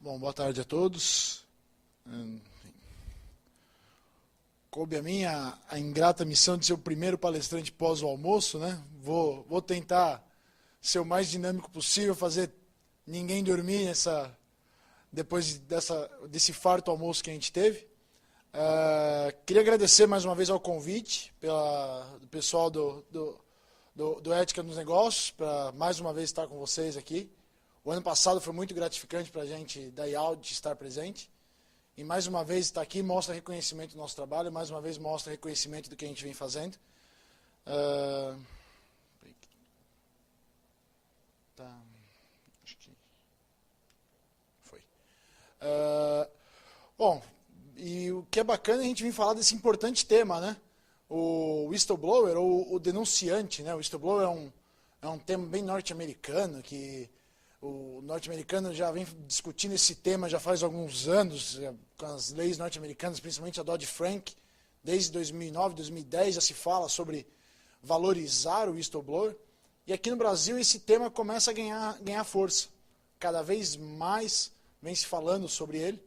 Bom, boa tarde a todos. Coube a mim a ingrata missão de ser o primeiro palestrante pós o almoço, né? Vou tentar ser o mais dinâmico possível, fazer ninguém dormir depois desse farto almoço que a gente teve. Queria agradecer mais uma vez ao convite do pessoal do Ética nos Negócios, para mais uma vez estar com vocês aqui. O ano passado foi muito gratificante para a gente da IAUD estar presente. E mais uma vez estar aqui mostra reconhecimento do nosso trabalho, mais uma vez mostra reconhecimento do que a gente vem fazendo. Acho que foi. Bom, e o que é bacana é a gente vir falar desse importante tema, né? O whistleblower, ou o denunciante, né? O whistleblower é um tema bem norte-americano, que o norte-americano já vem discutindo esse tema já faz alguns anos, com as leis norte-americanas, principalmente a Dodd-Frank, desde 2009, 2010 já se fala sobre valorizar o whistleblower. E aqui no Brasil esse tema começa a ganhar força. Cada vez mais vem se falando sobre ele.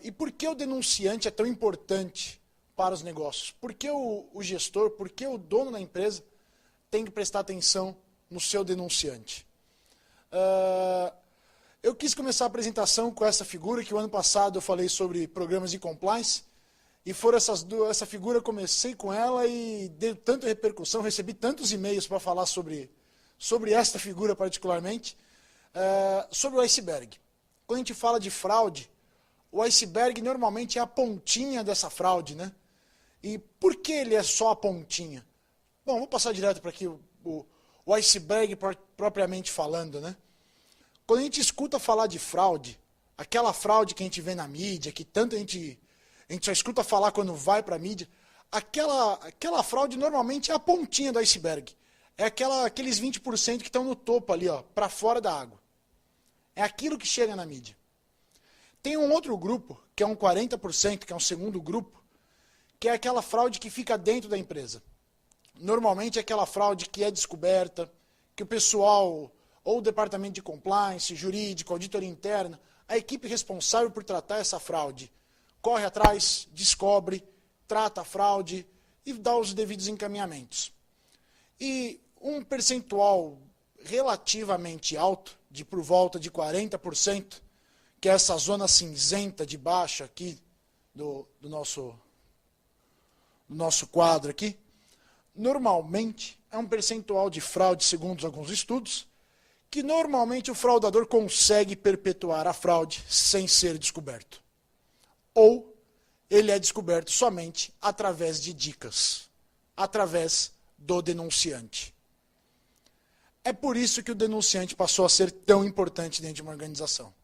E por que o denunciante é tão importante para os negócios? Por que o gestor, por que o dono da empresa tem que prestar atenção no seu denunciante? Eu quis começar a apresentação com essa figura, que o ano passado eu falei sobre programas de compliance, e essa figura, comecei com ela e deu tanta repercussão, recebi tantos e-mails para falar sobre esta figura particularmente, sobre o iceberg. Quando a gente fala de fraude, o iceberg normalmente é a pontinha dessa fraude, né? E por que ele é só a pontinha? Bom, vou passar direto para aqui o iceberg propriamente falando, né? Quando a gente escuta falar de fraude, aquela fraude que a gente vê na mídia, que tanto a gente só escuta falar quando vai para a mídia, aquela fraude normalmente é a pontinha do iceberg. É aqueles 20% que estão no topo ali, ó, para fora da água. É aquilo que chega na mídia. Tem um outro grupo, que é um 40%, que é um segundo grupo, que é aquela fraude que fica dentro da empresa. Normalmente é aquela fraude que é descoberta, que o pessoal, ou o departamento de compliance, jurídico, auditoria interna, a equipe responsável por tratar essa fraude, corre atrás, descobre, trata a fraude e dá os devidos encaminhamentos. E um percentual relativamente alto, de por volta de 40%, que é essa zona cinzenta de baixo aqui do nosso quadro aqui, normalmente é um percentual de fraude, segundo alguns estudos, que normalmente o fraudador consegue perpetuar a fraude sem ser descoberto. Ou ele é descoberto somente através de dicas, através do denunciante. É por isso que o denunciante passou a ser tão importante dentro de uma organização.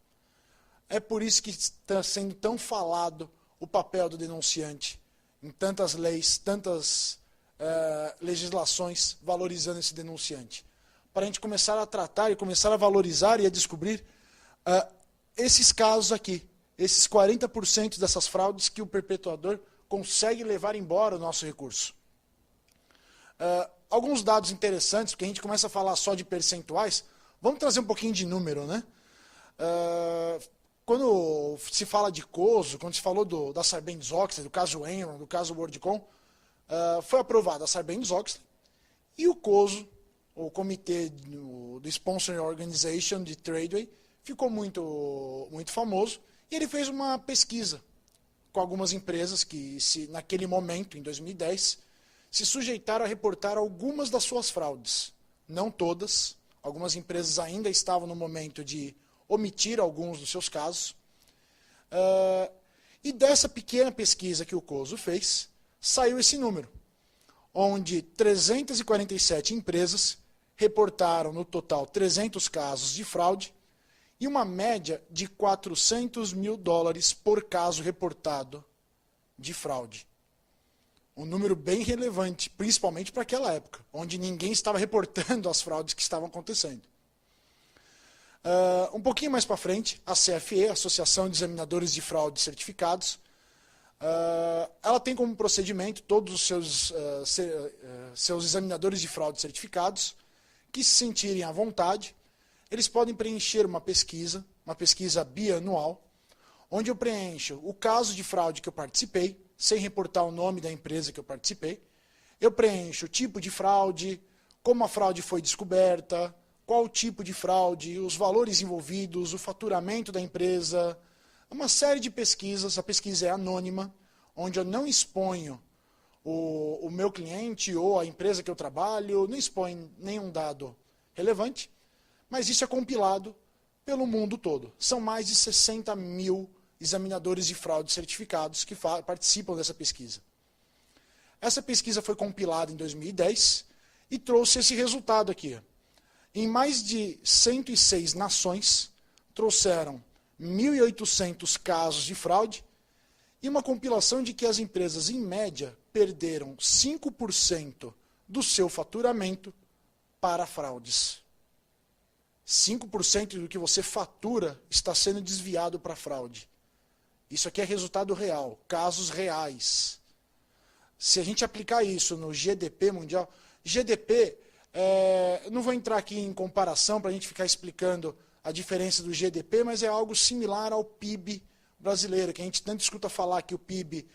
É por isso que está sendo tão falado o papel do denunciante em tantas leis, tantas legislações valorizando esse denunciante. Para a gente começar a tratar e começar a valorizar e a descobrir esses casos aqui, esses 40% dessas fraudes que o perpetuador consegue levar embora o nosso recurso. Alguns dados interessantes, porque a gente começa a falar só de percentuais, vamos trazer um pouquinho de número, né? Quando se fala de COSO, quando se falou da Sarbanes-Oxley, do caso Enron, do caso WorldCom, foi aprovada a Sarbanes-Oxley e o COSO, o comitê do Sponsor Organization de Tradeway, ficou muito famoso e ele fez uma pesquisa com algumas empresas que, naquele momento, em 2010, se sujeitaram a reportar algumas das suas fraudes. Não todas, algumas empresas ainda estavam no momento de omitir alguns dos seus casos. E dessa pequena pesquisa que o COSO fez, saiu esse número, onde 347 empresas reportaram no total 300 casos de fraude e uma média de $400 mil por caso reportado de fraude. Um número bem relevante, principalmente para aquela época, onde ninguém estava reportando as fraudes que estavam acontecendo. Um pouquinho mais para frente, a CFE, Associação de Examinadores de Fraude Certificados, ela tem como procedimento todos os seus examinadores de fraude certificados que se sentirem à vontade, eles podem preencher uma pesquisa, uma pesquisa bianual, onde eu preencho o caso de fraude que eu participei, sem reportar o nome da empresa que eu participei. Eu preencho o tipo de fraude, como a fraude foi descoberta, qual o tipo de fraude, os valores envolvidos, o faturamento da empresa, uma série de pesquisas. A pesquisa é anônima, onde eu não exponho o meu cliente ou a empresa que eu trabalho, não exponho nenhum dado relevante, mas isso é compilado pelo mundo todo. São mais de 60 mil examinadores de fraude certificados que participam dessa pesquisa. Essa pesquisa foi compilada em 2010 e trouxe esse resultado aqui. Em mais de 106 nações, trouxeram 1.800 casos de fraude e uma compilação de que as empresas, em média, perderam 5% do seu faturamento para fraudes. 5% do que você fatura está sendo desviado para fraude. Isso aqui é resultado real, casos reais. Se a gente aplicar isso no GDP mundial, GDP, não vou entrar aqui em comparação para a gente ficar explicando a diferença do GDP, mas é algo similar ao PIB brasileiro, que a gente tanto escuta falar que o PIB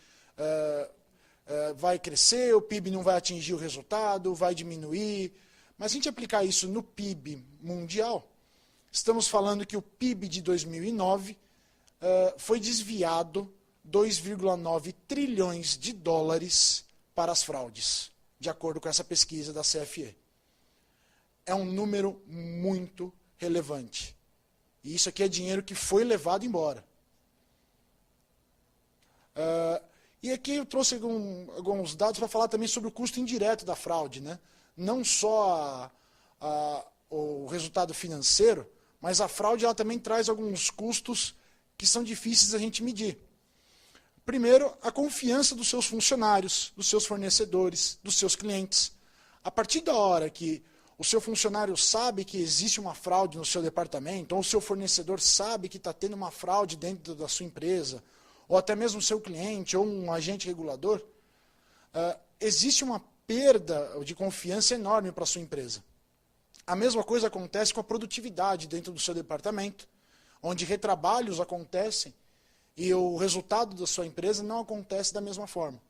vai crescer, o PIB não vai atingir o resultado, vai diminuir. Mas se a gente aplicar isso no PIB mundial, estamos falando que o PIB de 2009 foi desviado 2,9 trilhões de dólares para as fraudes, de acordo com essa pesquisa da CFE. É um número muito relevante. E isso aqui é dinheiro que foi levado embora. E aqui eu trouxe alguns dados para falar também sobre o custo indireto da fraude, né? Não só o resultado financeiro, mas a fraude ela também traz alguns custos que são difíceis da gente medir. Primeiro, a confiança dos seus funcionários, dos seus fornecedores, dos seus clientes. A partir da hora que o seu funcionário sabe que existe uma fraude no seu departamento, ou o seu fornecedor sabe que está tendo uma fraude dentro da sua empresa, ou até mesmo o seu cliente, ou um agente regulador, existe uma perda de confiança enorme para a sua empresa. A mesma coisa acontece com a produtividade dentro do seu departamento, onde retrabalhos acontecem e o resultado da sua empresa não acontece da mesma forma.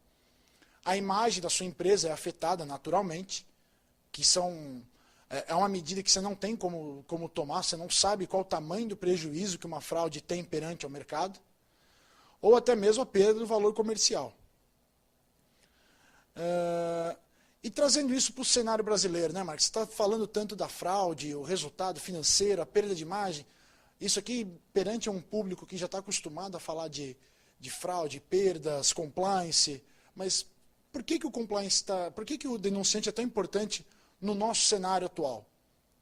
A imagem da sua empresa é afetada naturalmente, que é uma medida que você não tem como tomar, você não sabe qual o tamanho do prejuízo que uma fraude tem perante ao mercado, ou até mesmo a perda do valor comercial. E trazendo isso para o cenário brasileiro, né, Marcos? Você está falando tanto da fraude, o resultado financeiro, a perda de imagem. Isso aqui, perante um público que já está acostumado a falar de fraude, perdas, compliance, mas por que o compliance por que o denunciante é tão importante no nosso cenário atual,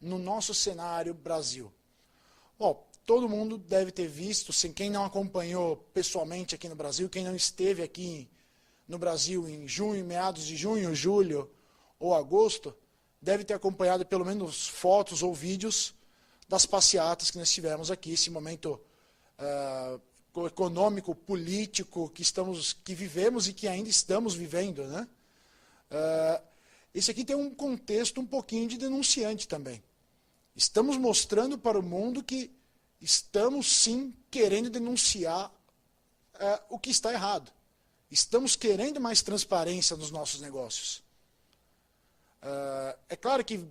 no nosso cenário Brasil? Bom, todo mundo deve ter visto, quem não acompanhou pessoalmente aqui no Brasil, quem não esteve aqui no Brasil em junho, meados de junho, julho ou agosto, deve ter acompanhado pelo menos fotos ou vídeos das passeatas que nós tivemos aqui, esse momento econômico, político que vivemos e que ainda estamos vivendo, né? Esse aqui tem um contexto um pouquinho de denunciante também. Estamos mostrando para o mundo que estamos sim querendo denunciar o que está errado. Estamos querendo mais transparência nos nossos negócios. É claro que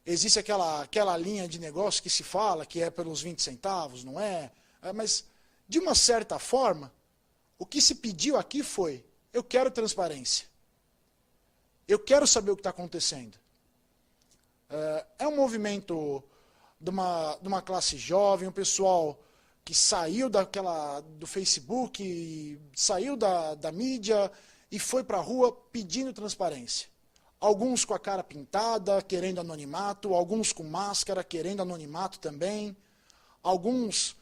existe aquela linha de negócio que se fala que é pelos 20 centavos, não é? Mas, de uma certa forma, o que se pediu aqui foi, eu quero transparência. Eu quero saber o que está acontecendo. É um movimento de uma classe jovem, um pessoal que saiu do Facebook, saiu da mídia e foi para a rua pedindo transparência. Alguns com a cara pintada, querendo anonimato, alguns com máscara, querendo anonimato também, alguns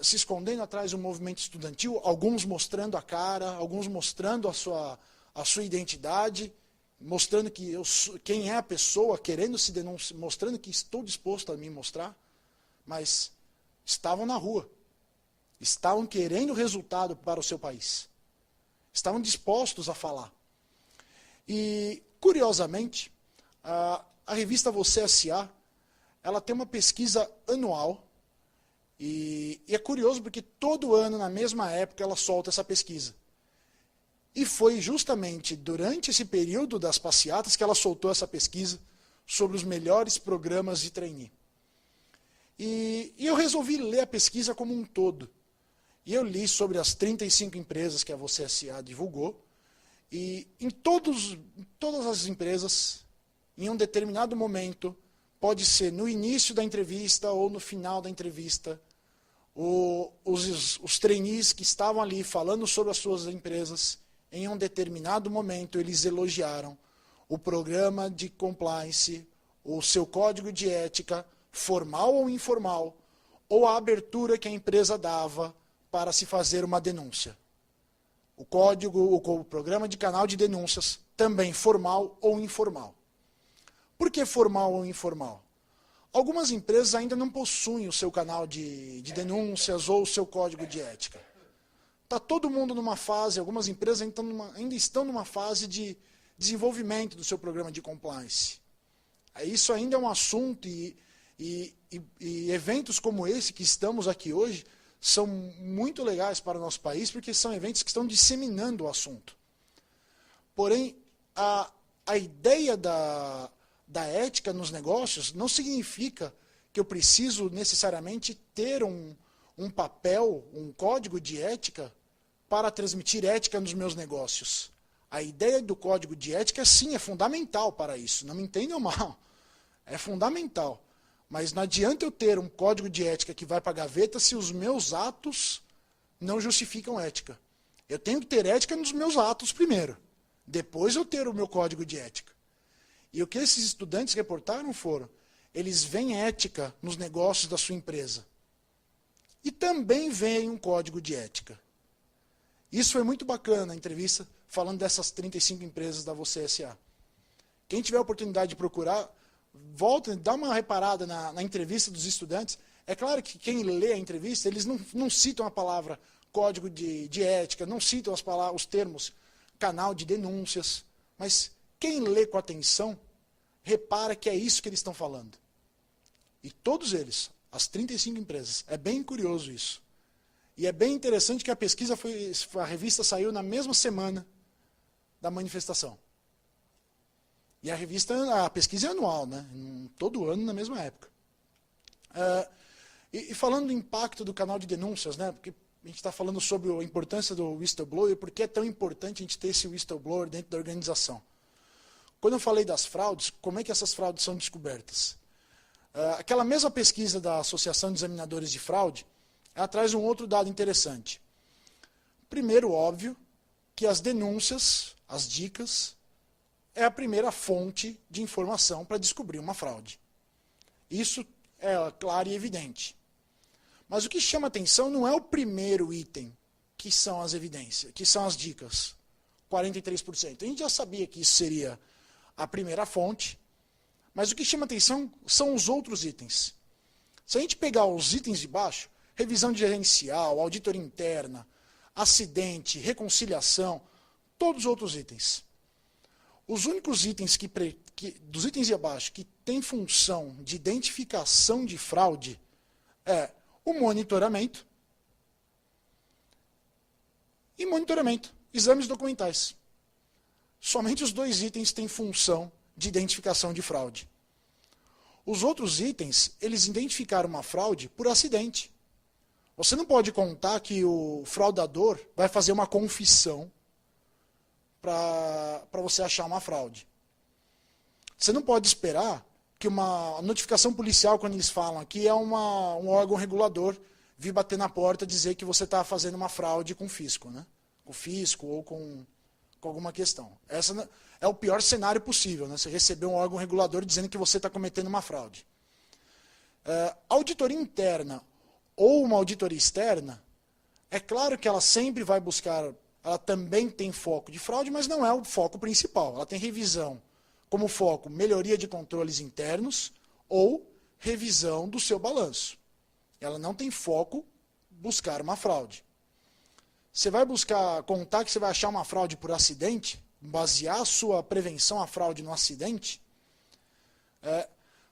se escondendo atrás de um movimento estudantil, alguns mostrando a cara, alguns mostrando a sua identidade, mostrando quem é a pessoa, querendo se denunciar, mostrando que estou disposto a me mostrar, mas estavam na rua, estavam querendo resultado para o seu país, estavam dispostos a falar. E, curiosamente, a revista Você S.A., ela tem uma pesquisa anual, E é curioso porque todo ano, na mesma época, ela solta essa pesquisa. E foi justamente durante esse período das passeatas que ela soltou essa pesquisa sobre os melhores programas de trainee. E eu resolvi ler a pesquisa como um todo. E eu li sobre as 35 empresas que a Você SA divulgou. E em todas as empresas, em um determinado momento, pode ser no início da entrevista ou no final da entrevista, os trainees que estavam ali falando sobre as suas empresas, em um determinado momento, eles elogiaram o programa de compliance, o seu código de ética, formal ou informal, ou a abertura que a empresa dava para se fazer uma denúncia. O programa de canal de denúncias, também formal ou informal. Por que formal ou informal? Algumas empresas ainda não possuem o seu canal de denúncias ou o seu código de ética. Está todo mundo numa fase, algumas empresas ainda estão numa fase de desenvolvimento do seu programa de compliance. Isso ainda é um assunto e eventos como esse que estamos aqui hoje são muito legais para o nosso país, porque são eventos que estão disseminando o assunto. Porém, a ideia da ética nos negócios não significa que eu preciso necessariamente ter um papel, um código de ética para transmitir ética nos meus negócios. A ideia do código de ética, sim, é fundamental para isso. Não me entendam mal. É fundamental. Mas não adianta eu ter um código de ética que vai para a gaveta se os meus atos não justificam ética. Eu tenho que ter ética nos meus atos primeiro. Depois eu ter o meu código de ética. E o que esses estudantes reportaram foram, eles veem ética nos negócios da sua empresa. E também veem um código de ética. Isso foi muito bacana, a entrevista, falando dessas 35 empresas da Você SA. Quem tiver a oportunidade de procurar, volta, dá uma reparada na entrevista dos estudantes. É claro que quem lê a entrevista, eles não citam a palavra código de ética, não citam os termos canal de denúncias, mas quem lê com atenção, repara que é isso que eles estão falando. E todos eles, as 35 empresas, é bem curioso isso. E é bem interessante que a revista saiu na mesma semana da manifestação. E a pesquisa é anual, né? Todo ano na mesma época. E falando do impacto do canal de denúncias, né? Porque a gente está falando sobre a importância do whistleblower e por que é tão importante a gente ter esse whistleblower dentro da organização. Quando eu falei das fraudes, como é que essas fraudes são descobertas? Aquela mesma pesquisa da Associação de Examinadores de Fraude, ela traz um outro dado interessante. Primeiro, óbvio, que as denúncias, as dicas, é a primeira fonte de informação para descobrir uma fraude. Isso é claro e evidente. Mas o que chama atenção não é o primeiro item, que são as evidências, que são as dicas, 43%. A gente já sabia que isso seria a primeira fonte, mas o que chama atenção são os outros itens. Se a gente pegar os itens de baixo, revisão gerencial, auditoria interna, acidente, reconciliação, todos os outros itens. Os únicos itens dos itens de abaixo que têm função de identificação de fraude é o monitoramento e monitoramento, exames documentais. Somente os dois itens têm função de identificação de fraude. Os outros itens, eles identificaram uma fraude por acidente. Você não pode contar que o fraudador vai fazer uma confissão para você achar uma fraude. Você não pode esperar que uma notificação policial, quando eles falam aqui, é um órgão regulador vir bater na porta e dizer que você está fazendo uma fraude com o fisco, né? Com o fisco ou com alguma questão. Essa é o pior cenário possível, né? Você receber um órgão regulador dizendo que você está cometendo uma fraude. Auditoria interna ou uma auditoria externa, é claro que ela sempre vai buscar, ela também tem foco de fraude, mas não é o foco principal. Ela tem revisão como foco, melhoria de controles internos ou revisão do seu balanço. Ela não tem foco buscar uma fraude. Você vai contar que você vai achar uma fraude por acidente, basear a sua prevenção à fraude no acidente,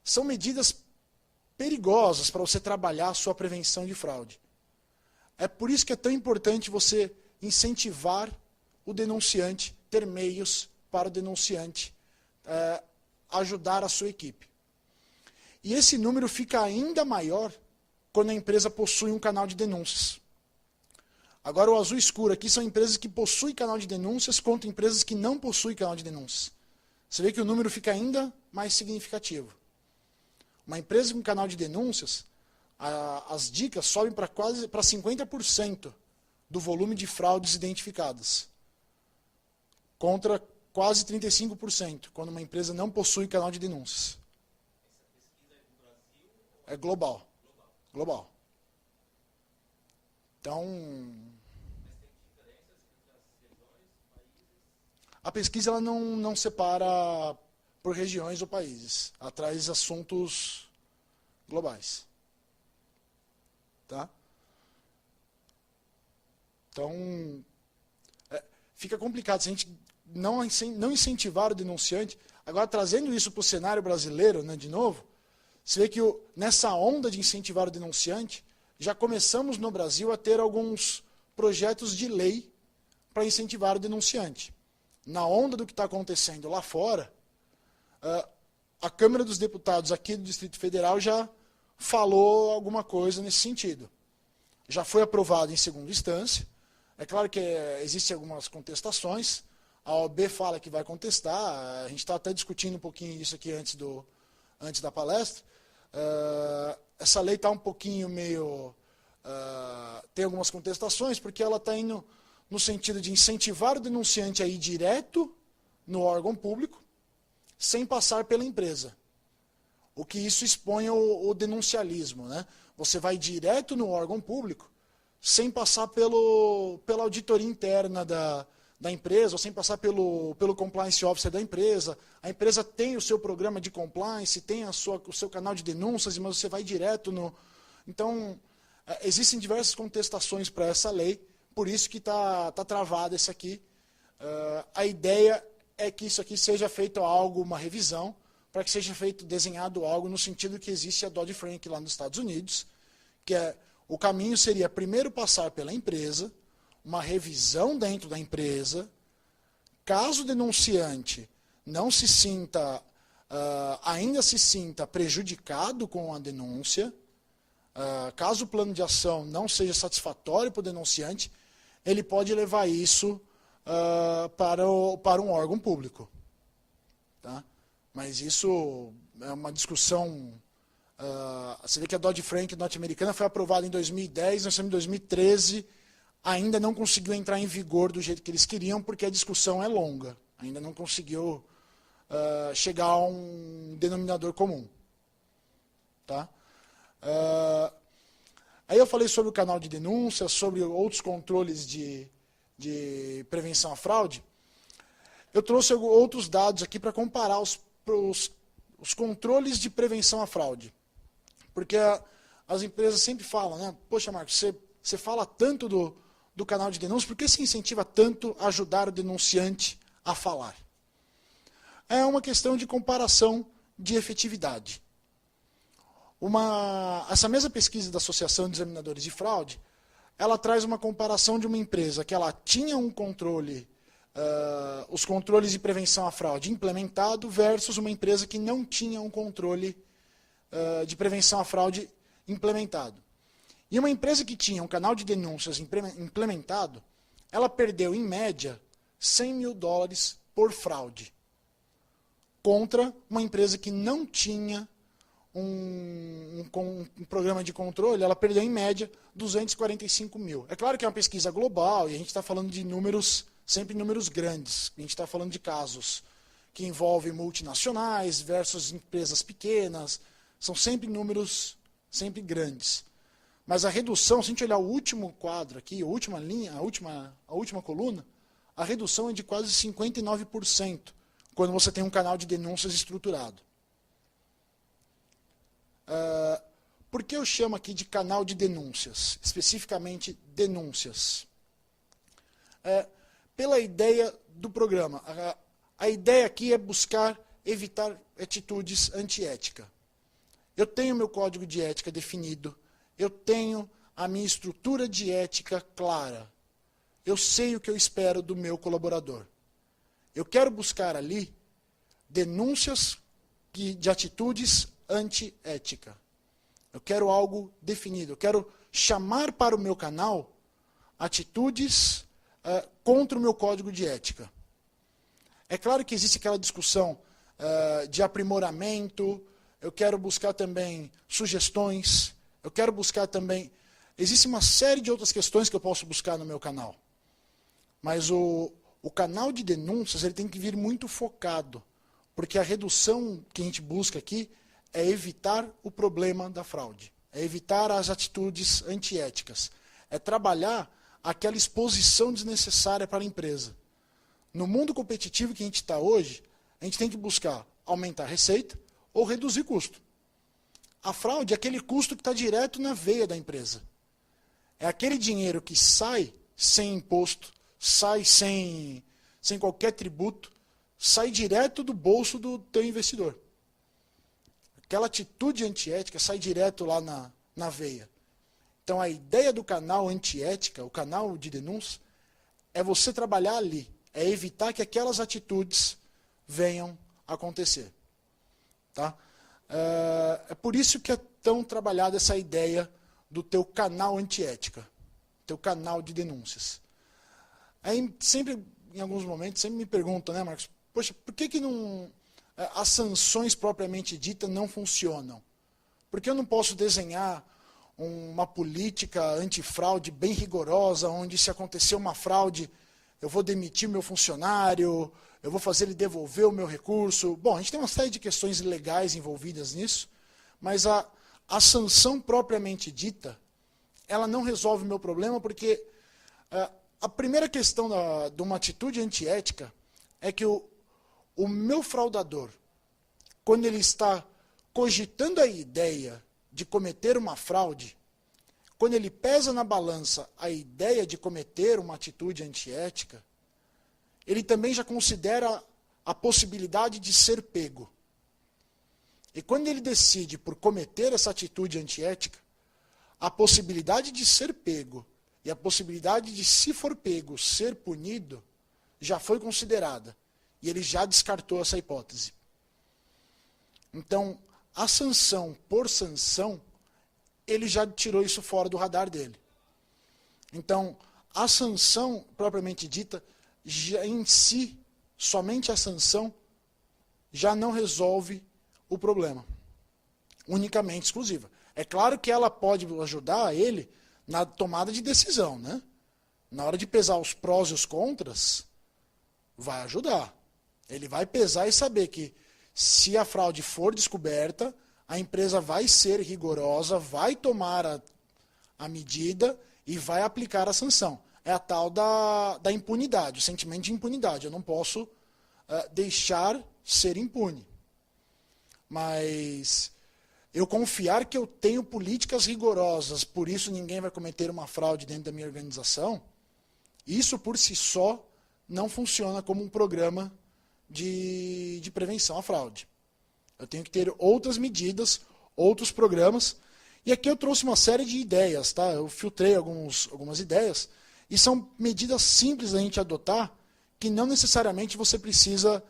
são medidas perigosas para você trabalhar a sua prevenção de fraude. É por isso que é tão importante você incentivar o denunciante, ter meios para o denunciante ajudar a sua equipe. E esse número fica ainda maior quando a empresa possui um canal de denúncias. Agora o azul escuro aqui são empresas que possuem canal de denúncias contra empresas que não possuem canal de denúncias. Você vê que o número fica ainda mais significativo. Uma empresa com canal de denúncias, as dicas sobem para quase 50% do volume de fraudes identificadas, contra quase 35% quando uma empresa não possui canal de denúncias. Essa pesquisa é do Brasil? É global. Global. Então, Mas tem diferenças entre as regiões, países? a pesquisa ela não separa por regiões ou países. Ela traz assuntos globais. Tá? Então, fica complicado se a gente não incentivar o denunciante. Agora, trazendo isso para o cenário brasileiro, né, de novo, você vê que nessa onda de incentivar o denunciante, já começamos no Brasil a ter alguns projetos de lei para incentivar o denunciante. Na onda do que está acontecendo lá fora, a Câmara dos Deputados aqui do Distrito Federal já falou alguma coisa nesse sentido. Já foi aprovado em segunda instância. É claro que existem algumas contestações. A OAB fala que vai contestar. A gente está até discutindo um pouquinho isso aqui antes da palestra. Essa lei está um pouquinho meio... tem algumas contestações, porque ela está indo no sentido de incentivar o denunciante a ir direto no órgão público, sem passar pela empresa. O que isso expõe o denuncialismo, né? Você vai direto no órgão público, sem passar pela auditoria interna da empresa, ou sem passar pelo compliance officer da empresa. A empresa tem o seu programa de compliance, tem o seu canal de denúncias, mas você vai direto no... Então, existem diversas contestações para essa lei, por isso que está travada essa aqui. A ideia é que isso aqui seja feito algo, uma revisão, para que seja desenhado algo no sentido que existe a Dodd-Frank lá nos Estados Unidos, que o caminho seria primeiro passar pela empresa, uma revisão dentro da empresa, caso o denunciante não se sinta, ainda se sinta prejudicado com a denúncia, caso o plano de ação não seja satisfatório para o denunciante, ele pode levar isso para um órgão público. Tá? Mas isso é uma discussão... você vê que a Dodd-Frank norte-americana foi aprovada em 2010, nós estamos em 2013, ainda não conseguiu entrar em vigor do jeito que eles queriam, porque a discussão é longa. Ainda não conseguiu chegar a um denominador comum. Tá? Aí eu falei sobre o canal de denúncia, sobre outros controles de prevenção à fraude. Eu trouxe outros dados aqui para comparar os controles de prevenção à fraude. Porque as empresas sempre falam, né? Poxa, Marcos, você fala tanto do canal de denúncia, por que você incentiva tanto a ajudar o denunciante a falar? É uma questão de comparação de efetividade. Essa mesma pesquisa da Associação de Examinadores de Fraude, ela traz uma comparação de uma empresa que ela tinha um controle, os controles de prevenção à fraude implementado, versus uma empresa que não tinha um controle de prevenção à fraude implementado. E uma empresa que tinha um canal de denúncias implementado, ela perdeu, em média, $100 mil por fraude, contra uma empresa que não tinha um programa de controle, ela perdeu, em média, 245 mil. É claro que é uma pesquisa global, e a gente está falando de números, sempre números grandes. A gente está falando de casos que envolvem multinacionais versus empresas pequenas. São sempre números sempre grandes. Mas a redução, se a gente olhar o último quadro aqui, a última linha, a última coluna, a redução é de quase 59%, quando você tem um canal de denúncias estruturado. Por que eu chamo aqui de canal de denúncias? Especificamente denúncias. Pela ideia do programa. A ideia aqui é buscar evitar atitudes antiéticas. eu tenho meu código de ética definido, eu tenho a minha estrutura de ética clara, eu sei o que eu espero do meu colaborador. Eu quero buscar ali denúncias de atitudes antiética. Eu quero algo definido, eu quero chamar para o meu canal atitudes contra o meu código de ética. É claro que existe aquela discussão de aprimoramento, eu quero buscar também sugestões, eu quero buscar também... Existe uma série de outras questões que eu posso buscar no meu canal. Mas o canal de denúncias ele tem que vir muito focado, porque a redução que a gente busca aqui é evitar o problema da fraude, é evitar as atitudes antiéticas, é trabalhar aquela exposição desnecessária para a empresa. No mundo competitivo que a gente está hoje, a gente tem que buscar aumentar a receita ou reduzir custo. A fraude é aquele custo que está direto na veia da empresa. É aquele dinheiro que sai sem imposto, sai sem qualquer tributo, sai direto do bolso do teu investidor. Aquela atitude antiética sai direto lá na veia. Então a ideia do canal antiética, o canal de denúncia, é você trabalhar ali, é evitar que aquelas atitudes venham a acontecer. Tá? É por isso que é tão trabalhada essa ideia do teu canal antiética, teu canal de denúncias. Aí sempre, em alguns momentos, sempre me perguntam, né, Marcos, poxa, por que não, as sanções propriamente ditas não funcionam? Por que eu não posso desenhar uma política antifraude bem rigorosa, onde se acontecer uma fraude, eu vou demitir meu funcionário, eu vou fazer ele devolver o meu recurso? Bom, a gente tem uma série de questões legais envolvidas nisso, mas a sanção propriamente dita, ela não resolve o meu problema, porque a primeira questão de uma atitude antiética é que o meu fraudador, quando ele está cogitando a ideia de cometer uma fraude, quando ele pesa na balança a ideia de cometer uma atitude antiética, ele também já considera a possibilidade de ser pego. E quando ele decide por cometer essa atitude antiética, a possibilidade de ser pego e a possibilidade de, se for pego, ser punido, já foi considerada. E ele já descartou essa hipótese. Então, a sanção por sanção, ele já tirou isso fora do radar dele. Então, a sanção propriamente dita, já em si, somente a sanção, já não resolve o problema. Unicamente exclusiva. É claro que ela pode ajudar ele na tomada de decisão, né? Na hora de pesar os prós e os contras, vai ajudar. Ele vai pesar e saber que se a fraude for descoberta, a empresa vai ser rigorosa, vai tomar a medida e vai aplicar a sanção. É a tal da impunidade, o sentimento de impunidade. Eu não posso deixar ser impune. Mas eu confiar que eu tenho políticas rigorosas, por isso ninguém vai cometer uma fraude dentro da minha organização, isso por si só não funciona como um programa de prevenção à fraude. Eu tenho que ter outras medidas, outros programas, e aqui eu trouxe uma série de ideias, tá? Eu filtrei algumas ideias, e são medidas simples da gente adotar, que não necessariamente você precisa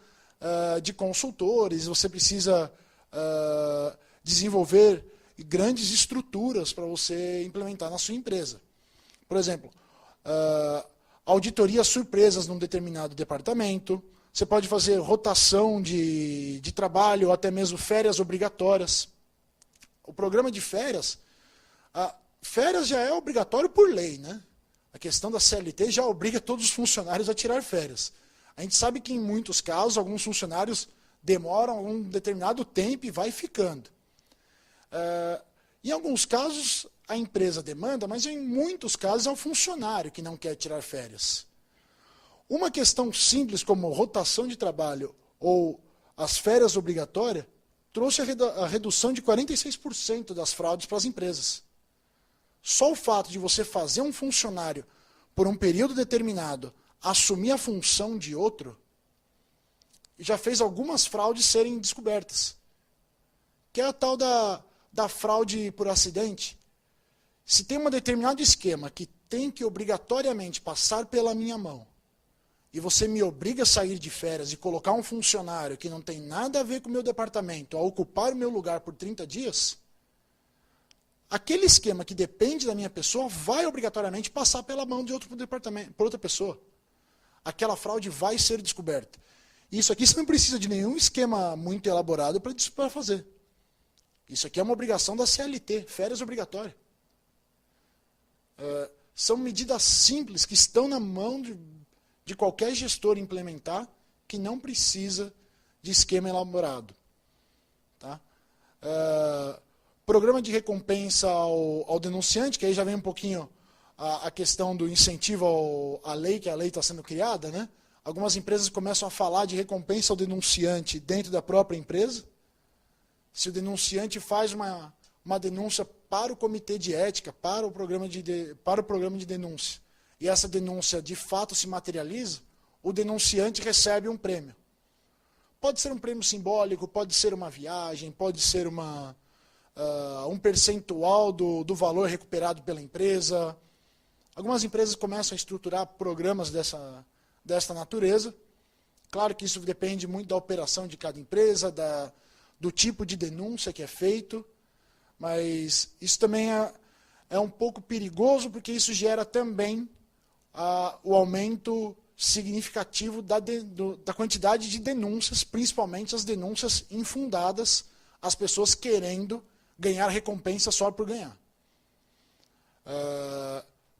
de consultores, você precisa desenvolver grandes estruturas para você implementar na sua empresa. Por exemplo, auditorias surpresas num determinado departamento, você pode fazer rotação de trabalho, ou até mesmo férias obrigatórias. O programa de férias, férias já é obrigatório por lei, né? A questão da CLT já obriga todos os funcionários a tirar férias. A gente sabe que em muitos casos, alguns funcionários demoram um determinado tempo e vai ficando. Em alguns casos, a empresa demanda, mas em muitos casos é o funcionário que não quer tirar férias. Uma questão simples como rotação de trabalho ou as férias obrigatórias trouxe a redução de 46% das fraudes para as empresas. Só o fato de você fazer um funcionário, por um período determinado, assumir a função de outro, já fez algumas fraudes serem descobertas. Que é a tal da fraude por acidente, se tem um determinado esquema que tem que obrigatoriamente passar pela minha mão, e você me obriga a sair de férias e colocar um funcionário que não tem nada a ver com o meu departamento a ocupar o meu lugar por 30 dias, aquele esquema que depende da minha pessoa vai obrigatoriamente passar pela mão de outro departamento, por outra pessoa. Aquela fraude vai ser descoberta. Isso aqui você não precisa de nenhum esquema muito elaborado para fazer. Isso aqui é uma obrigação da CLT, férias obrigatórias. São medidas simples que estão na mão de qualquer gestor implementar, que não precisa de esquema elaborado. Tá? Programa de recompensa ao denunciante, que aí já vem um pouquinho a questão do incentivo à lei, que a lei está sendo criada, né? Algumas empresas começam a falar de recompensa ao denunciante dentro da própria empresa. Se o denunciante faz uma denúncia para o comitê de ética, para o programa de denúncia, e essa denúncia de fato se materializa, o denunciante recebe um prêmio. Pode ser um prêmio simbólico, pode ser uma viagem, pode ser um percentual do valor recuperado pela empresa. Algumas empresas começam a estruturar programas dessa natureza. Claro que isso depende muito da operação de cada empresa, do tipo de denúncia que é feito, mas isso também é um pouco perigoso, porque isso gera também o aumento significativo da quantidade de denúncias, principalmente as denúncias infundadas, as pessoas querendo ganhar recompensa só por ganhar.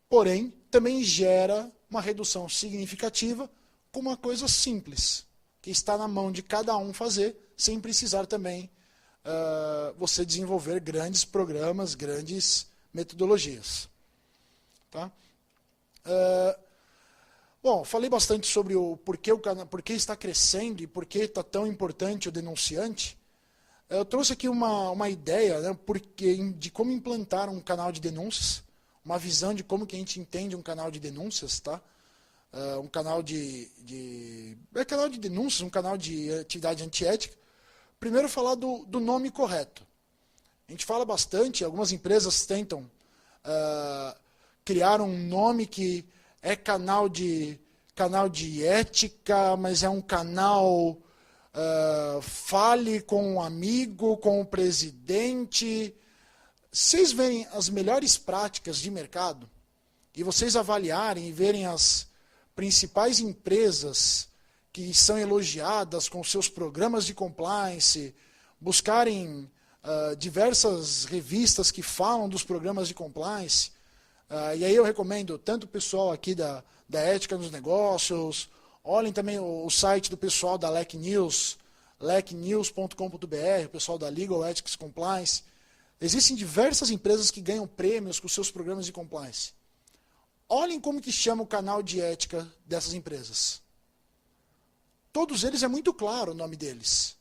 Porém, também gera uma redução significativa com uma coisa simples, que está na mão de cada um fazer, sem precisar também você desenvolver grandes programas, grandes metodologias. Tá? Bom, falei bastante sobre o porquê está crescendo e por que está tão importante o denunciante. Eu trouxe aqui uma ideia, né, de como implantar um canal de denúncias, uma visão de como que a gente entende um canal de denúncias, tá? Um canal canal de denúncias, um canal de atividade antiética. Primeiro, falar do nome correto. A gente fala bastante, algumas empresas tentam criar um nome que é canal de ética, mas é um canal fale com um amigo, com o presidente. Vocês verem as melhores práticas de mercado e vocês avaliarem e verem as principais empresas que são elogiadas com seus programas de compliance, buscarem diversas revistas que falam dos programas de compliance. E aí eu recomendo tanto o pessoal aqui da Ética nos Negócios, olhem também o site do pessoal da LEC News, lecnews.com.br, o pessoal da Legal Ethics Compliance. Existem diversas empresas que ganham prêmios com seus programas de compliance. Olhem como que chama o canal de ética dessas empresas. Todos eles é muito claro o nome deles.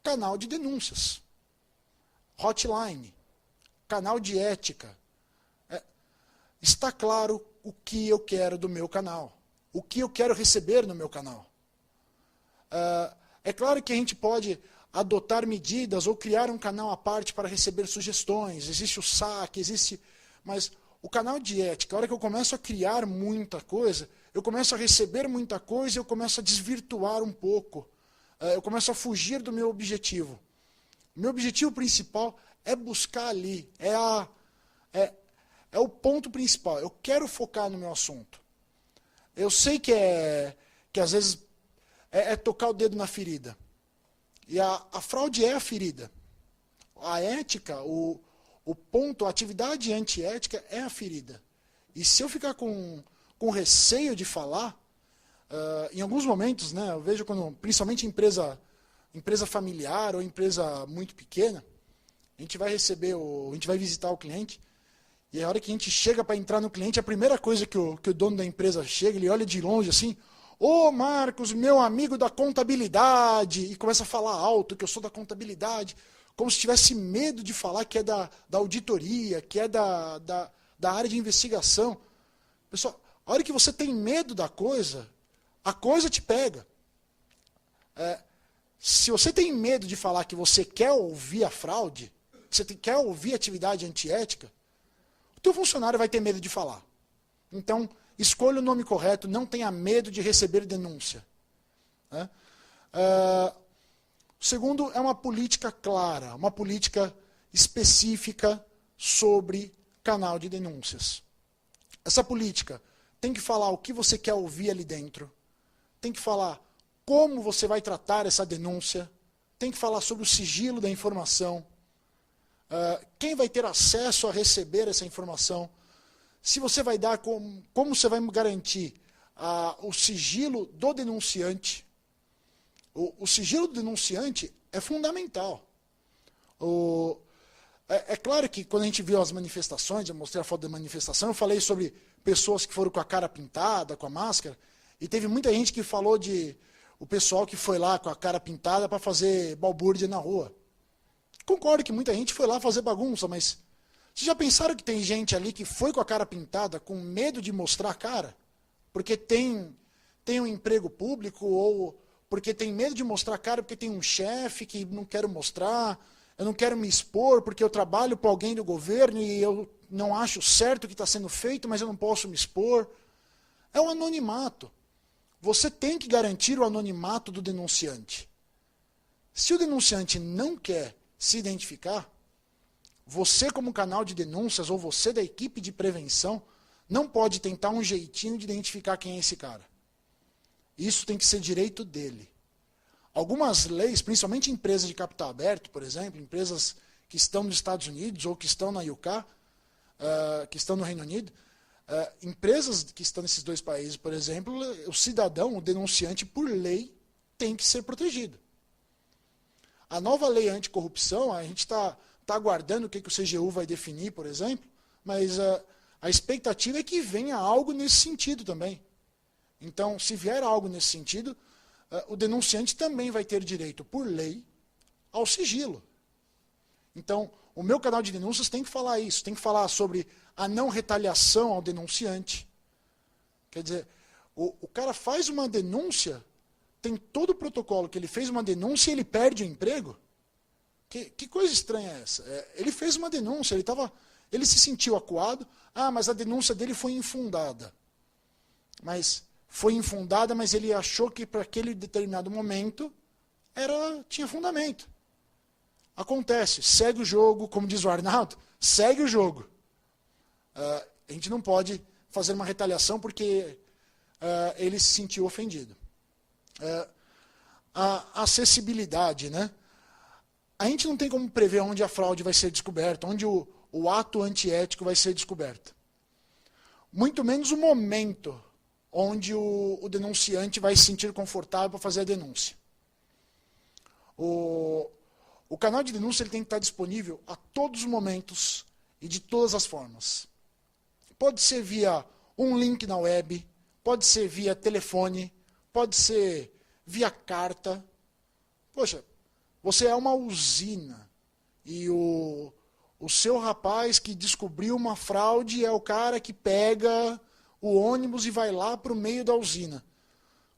Canal de denúncias. Hotline. Canal de ética. Está claro o que eu quero do meu canal. O que eu quero receber no meu canal. É claro que a gente pode adotar medidas ou criar um canal à parte para receber sugestões. Existe o saque, mas o canal de ética, a hora que eu começo a criar muita coisa, eu começo a receber muita coisa e eu começo a desvirtuar um pouco. Eu começo a fugir do meu objetivo. Meu objetivo principal é buscar ali, é o ponto principal. Eu quero focar no meu assunto. Eu sei que às vezes é tocar o dedo na ferida. E a fraude é a ferida. A ética, o ponto, a atividade antiética é a ferida. E se eu ficar com receio de falar, em alguns momentos, né, eu vejo quando, principalmente empresa familiar ou empresa muito pequena, a gente vai visitar o cliente, e a hora que a gente chega para entrar no cliente, a primeira coisa que o dono da empresa chega, ele olha de longe assim, ô Marcos, meu amigo da contabilidade, e começa a falar alto que eu sou da contabilidade, como se tivesse medo de falar que é da auditoria, que é da área de investigação. Pessoal, a hora que você tem medo da coisa, a coisa te pega. Se você tem medo de falar que você quer ouvir a fraude, quer ouvir atividade antiética, o teu funcionário vai ter medo de falar. Então, escolha o nome correto, não tenha medo de receber denúncia. Né? O segundo é uma política clara, uma política específica sobre canal de denúncias. Essa política tem que falar o que você quer ouvir ali dentro, tem que falar como você vai tratar essa denúncia, tem que falar sobre o sigilo da informação, quem vai ter acesso a receber essa informação, se você vai dar, como você vai garantir o sigilo do denunciante. O sigilo do denunciante é fundamental. É claro que quando a gente viu as manifestações, eu mostrei a foto da manifestação, eu falei sobre pessoas que foram com a cara pintada, com a máscara, e teve muita gente que falou o pessoal que foi lá com a cara pintada para fazer balbúrdia na rua. Concordo que muita gente foi lá fazer bagunça, mas vocês já pensaram que tem gente ali que foi com a cara pintada com medo de mostrar a cara? Porque tem um emprego público ou porque tem medo de mostrar a cara porque tem um chefe que não quero mostrar, eu não quero me expor porque eu trabalho para alguém do governo e eu não acho certo o que está sendo feito, mas eu não posso me expor. É o anonimato. Você tem que garantir o anonimato do denunciante. Se o denunciante não quer se identificar, você como canal de denúncias ou você da equipe de prevenção não pode tentar um jeitinho de identificar quem é esse cara. Isso tem que ser direito dele. Algumas leis, principalmente empresas de capital aberto, por exemplo, empresas que estão nos Estados Unidos ou que estão na UK, que estão no Reino Unido, empresas que estão nesses dois países, por exemplo, o cidadão, o denunciante, por lei, tem que ser protegido. A nova lei anticorrupção, a gente está aguardando o que o CGU vai definir, por exemplo, mas a expectativa é que venha algo nesse sentido também. Então, se vier algo nesse sentido, o denunciante também vai ter direito, por lei, ao sigilo. Então, o meu canal de denúncias tem que falar isso, tem que falar sobre a não retaliação ao denunciante. Quer dizer, o cara faz uma denúncia, tem todo o protocolo que ele fez uma denúncia e ele perde o emprego? Que coisa estranha é essa? Ele fez uma denúncia, ele se sentiu acuado, mas a denúncia dele foi infundada. Mas foi infundada, mas ele achou que para aquele determinado momento tinha fundamento. Acontece, segue o jogo, como diz o Arnaldo, segue o jogo. A gente não pode fazer uma retaliação porque ele se sentiu ofendido. A acessibilidade, né? A gente não tem como prever onde a fraude vai ser descoberta, onde o ato antiético vai ser descoberto. Muito menos o momento onde o denunciante vai se sentir confortável para fazer a denúncia. O canal de denúncia ele tem que estar disponível a todos os momentos e de todas as formas. Pode ser via um link na web, pode ser via telefone, pode ser via carta. Poxa, você é uma usina e o seu rapaz que descobriu uma fraude é o cara que pega o ônibus e vai lá para o meio da usina.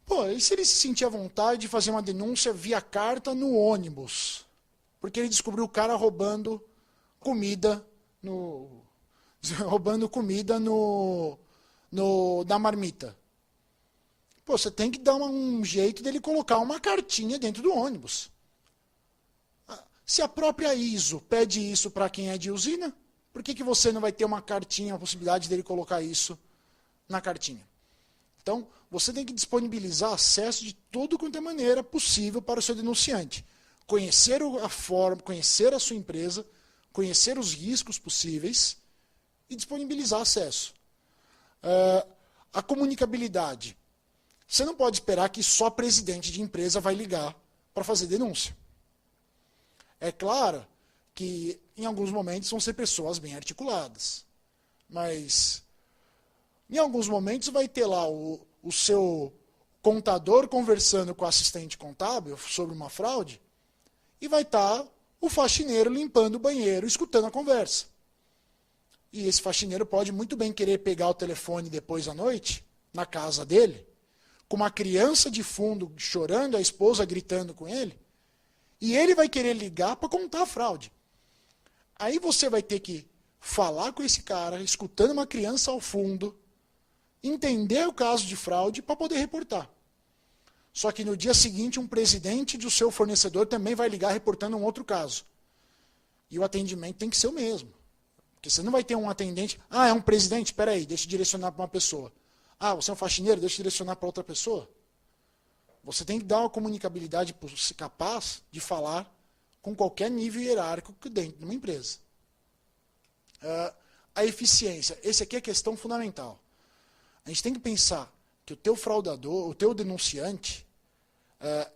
Pô, e se ele se sentir à vontade de fazer uma denúncia via carta no ônibus? Porque ele descobriu o cara roubando comida na marmita. Pô, você tem que dar um jeito dele colocar uma cartinha dentro do ônibus. Se a própria ISO pede isso para quem é de usina, por que você não vai ter uma cartinha, a possibilidade dele colocar isso na cartinha? Então, você tem que disponibilizar acesso de toda quanto é maneira possível para o seu denunciante. Conhecer a forma, conhecer a sua empresa, conhecer os riscos possíveis e disponibilizar acesso. A comunicabilidade. Você não pode esperar que só presidente de empresa vai ligar para fazer denúncia. É claro que em alguns momentos vão ser pessoas bem articuladas, mas em alguns momentos vai ter lá o seu contador conversando com o assistente contábil sobre uma fraude e vai estar o faxineiro limpando o banheiro, escutando a conversa. E esse faxineiro pode muito bem querer pegar o telefone depois à noite, na casa dele, com uma criança de fundo chorando, a esposa gritando com ele, e ele vai querer ligar para contar a fraude. Aí você vai ter que falar com esse cara, escutando uma criança ao fundo, entender o caso de fraude para poder reportar. Só que no dia seguinte, um presidente do seu fornecedor também vai ligar reportando um outro caso. E o atendimento tem que ser o mesmo. Porque você não vai ter um atendente, é um presidente, espera aí, deixa eu direcionar para uma pessoa. Você é um faxineiro, deixa eu direcionar para outra pessoa. Você tem que dar uma comunicabilidade capaz de falar com qualquer nível hierárquico dentro de uma empresa. A eficiência, esse aqui é a questão fundamental. A gente tem que pensar que o teu fraudador, o teu denunciante,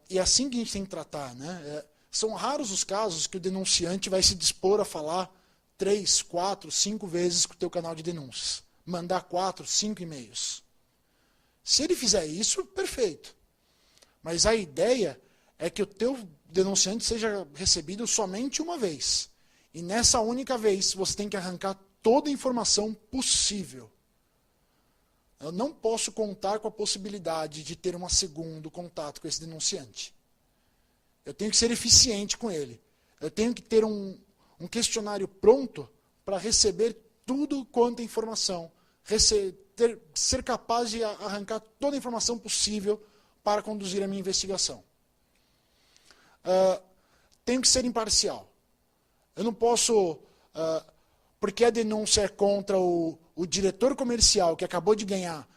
e é assim que a gente tem que tratar, né? São raros os casos que o denunciante vai se dispor a falar 3, 4, 5 vezes com o teu canal de denúncias. Mandar 4, 5 e-mails. Se ele fizer isso, perfeito. Mas a ideia é que o teu denunciante seja recebido somente uma vez. E nessa única vez, você tem que arrancar toda a informação possível. Eu não posso contar com a possibilidade de ter um segundo contato com esse denunciante. Eu tenho que ser eficiente com ele. Eu tenho que ter um questionário pronto para receber tudo quanto é informação. Ser capaz de arrancar toda a informação possível para conduzir a minha investigação. Tenho que ser imparcial. Eu não posso, porque a denúncia é contra o diretor comercial que acabou de ganhar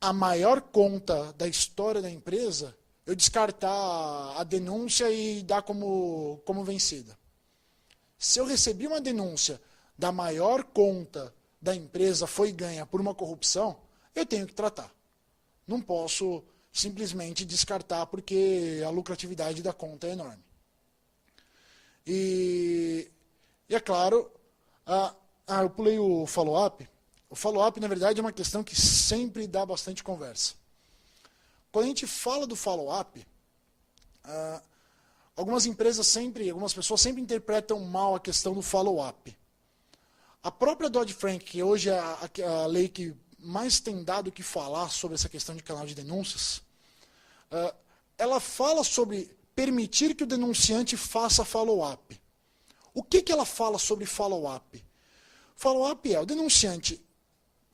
a maior conta da história da empresa, eu descartar a denúncia e dar como vencida. Se eu recebi uma denúncia da maior conta da empresa foi ganha por uma corrupção, eu tenho que tratar. Não posso simplesmente descartar porque a lucratividade da conta é enorme. E é claro, eu pulei o follow-up. O follow-up, na verdade, é uma questão que sempre dá bastante conversa. Quando a gente fala do follow-up, algumas pessoas sempre interpretam mal a questão do follow-up. A própria Dodd-Frank, que hoje é a lei que mais tem dado o que falar sobre essa questão de canal de denúncias, ela fala sobre permitir que o denunciante faça follow-up. O que ela fala sobre follow-up? Follow-up é o denunciante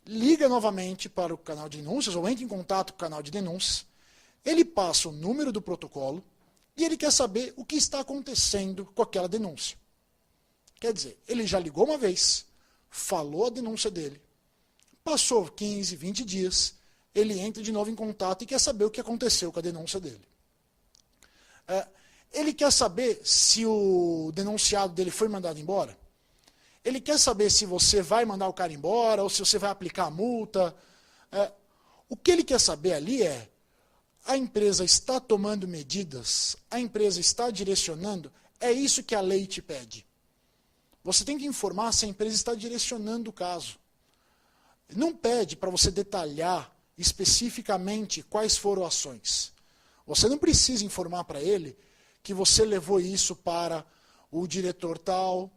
liga novamente para o canal de denúncias ou entra em contato com o canal de denúncias, ele passa o número do protocolo e ele quer saber o que está acontecendo com aquela denúncia. Quer dizer, ele já ligou uma vez, falou a denúncia dele, passou 15, 20 dias, ele entra de novo em contato e quer saber o que aconteceu com a denúncia dele. Ele quer saber se o denunciado dele foi mandado embora. Ele quer saber se você vai mandar o cara embora ou se você vai aplicar a multa. O que ele quer saber ali é: a empresa está tomando medidas, a empresa está direcionando, é isso que a lei te pede. Você tem que informar se a empresa está direcionando o caso. Não pede para você detalhar especificamente quais foram as ações. Você não precisa informar para ele que você levou isso para o diretor tal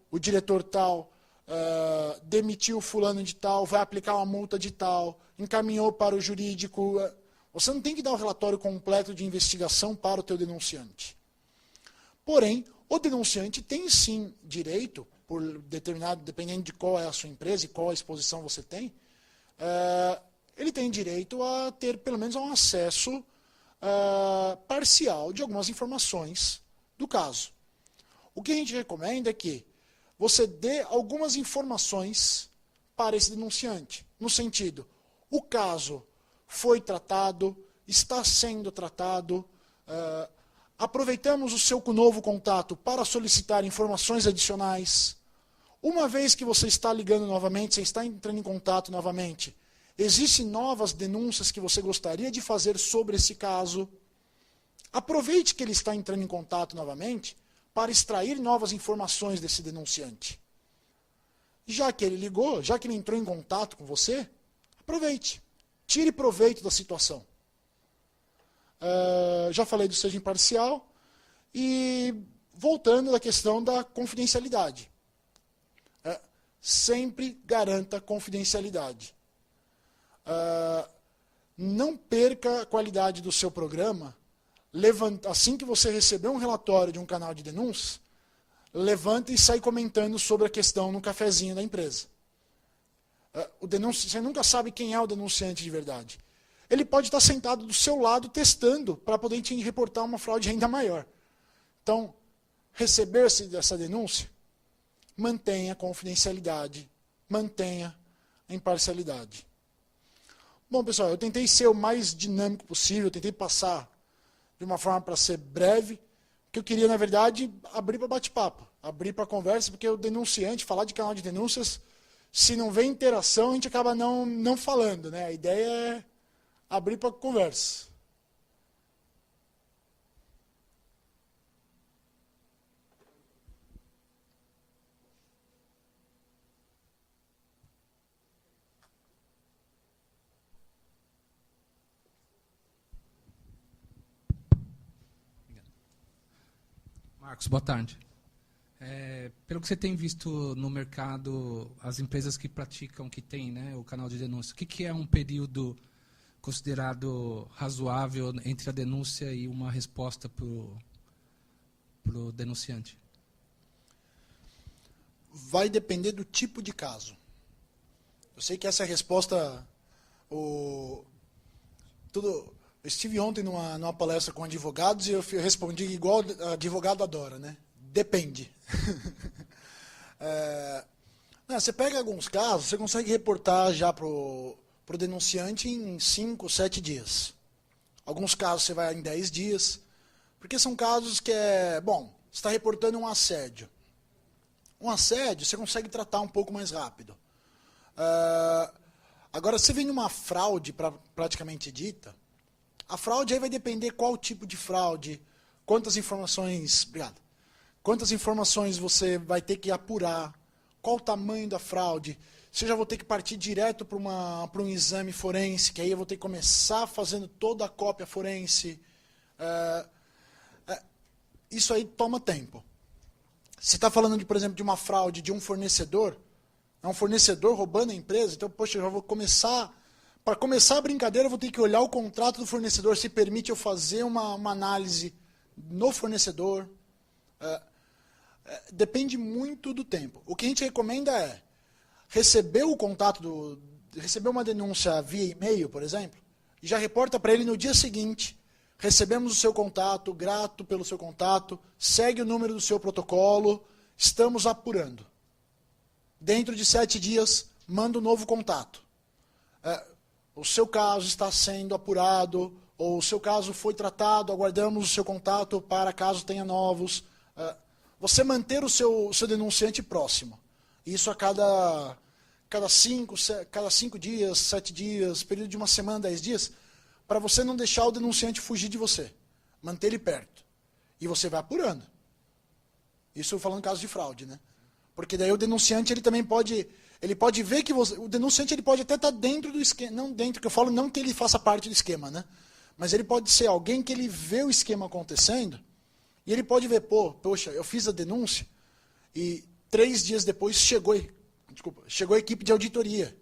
demitiu fulano de tal, vai aplicar uma multa de tal, encaminhou para o jurídico. Você não tem que dar um relatório completo de investigação para o teu denunciante. Porém, o denunciante tem sim direito, dependendo de qual é a sua empresa e qual a exposição você tem, ele tem direito a ter pelo menos um acesso parcial de algumas informações do caso. O que a gente recomenda é que você dê algumas informações para esse denunciante, no sentido, o caso foi tratado, está sendo tratado, aproveitamos o seu novo contato para solicitar informações adicionais. Uma vez que você está ligando novamente, você está entrando em contato novamente, existem novas denúncias que você gostaria de fazer sobre esse caso. Aproveite que ele está entrando em contato novamente para extrair novas informações desse denunciante. Já que ele ligou, já que ele entrou em contato com você, aproveite. Tire proveito da situação. Já falei do seja imparcial. E voltando à questão da confidencialidade. Sempre garanta confidencialidade. Não perca a qualidade do seu programa. Assim que você receber um relatório de um canal de denúncias, levanta e sai comentando sobre a questão no cafezinho da empresa. Você nunca sabe quem é o denunciante de verdade. Ele pode estar sentado do seu lado testando para poder te reportar uma fraude ainda maior. Então, receber-se dessa denúncia, mantenha a confidencialidade, mantenha a imparcialidade. Bom, pessoal, eu tentei ser o mais dinâmico possível, eu tentei passar de uma forma para ser breve, que eu queria, na verdade, abrir para bate-papo, abrir para conversa, porque o denunciante, falar de canal de denúncias, se não vem interação, a gente acaba não falando, né? A ideia é abrir para conversa. Marcos, boa tarde. Pelo que você tem visto no mercado, as empresas que praticam, que têm, né, o canal de denúncia, o que é um período considerado razoável entre a denúncia e uma resposta para o denunciante? Vai depender do tipo de caso. Eu sei que essa é a resposta... Eu estive ontem numa palestra com advogados e eu respondi igual advogado adora, né? Depende. Você pega alguns casos, você consegue reportar já para o denunciante em 5, 7 dias. Alguns casos você vai em 10 dias, porque são casos que você está reportando um assédio. Um assédio você consegue tratar um pouco mais rápido. Agora, se vem uma fraude praticamente dita, a fraude aí vai depender qual tipo de fraude, quantas informações você vai ter que apurar, qual o tamanho da fraude, se eu já vou ter que partir direto para um exame forense, que aí eu vou ter que começar fazendo toda a cópia forense. Isso aí toma tempo. Se está falando, por exemplo, de uma fraude de um fornecedor, é um fornecedor roubando a empresa, então, poxa, eu já vou começar... Para começar a brincadeira, eu vou ter que olhar o contrato do fornecedor, se permite eu fazer uma análise no fornecedor. Depende muito do tempo. O que a gente recomenda é receber o contato, receber uma denúncia via e-mail, por exemplo, e já reporta para ele no dia seguinte, recebemos o seu contato, grato pelo seu contato, segue o número do seu protocolo, estamos apurando. Dentro de 7 dias, manda um novo contato. O seu caso está sendo apurado, ou o seu caso foi tratado, aguardamos o seu contato para caso tenha novos. Você manter o seu denunciante próximo. Isso a cada 5 dias, 7 dias, período de uma semana, 10 dias, para você não deixar o denunciante fugir de você. Manter ele perto. E você vai apurando. Isso falando em caso de fraude, né? Porque daí o denunciante ele também pode... Ele pode ver que o denunciante ele pode até estar dentro do esquema, não dentro, que eu falo não que ele faça parte do esquema, né? Mas ele pode ser alguém que ele vê o esquema acontecendo e ele pode ver, poxa, eu fiz a denúncia e 3 dias depois chegou a equipe de auditoria.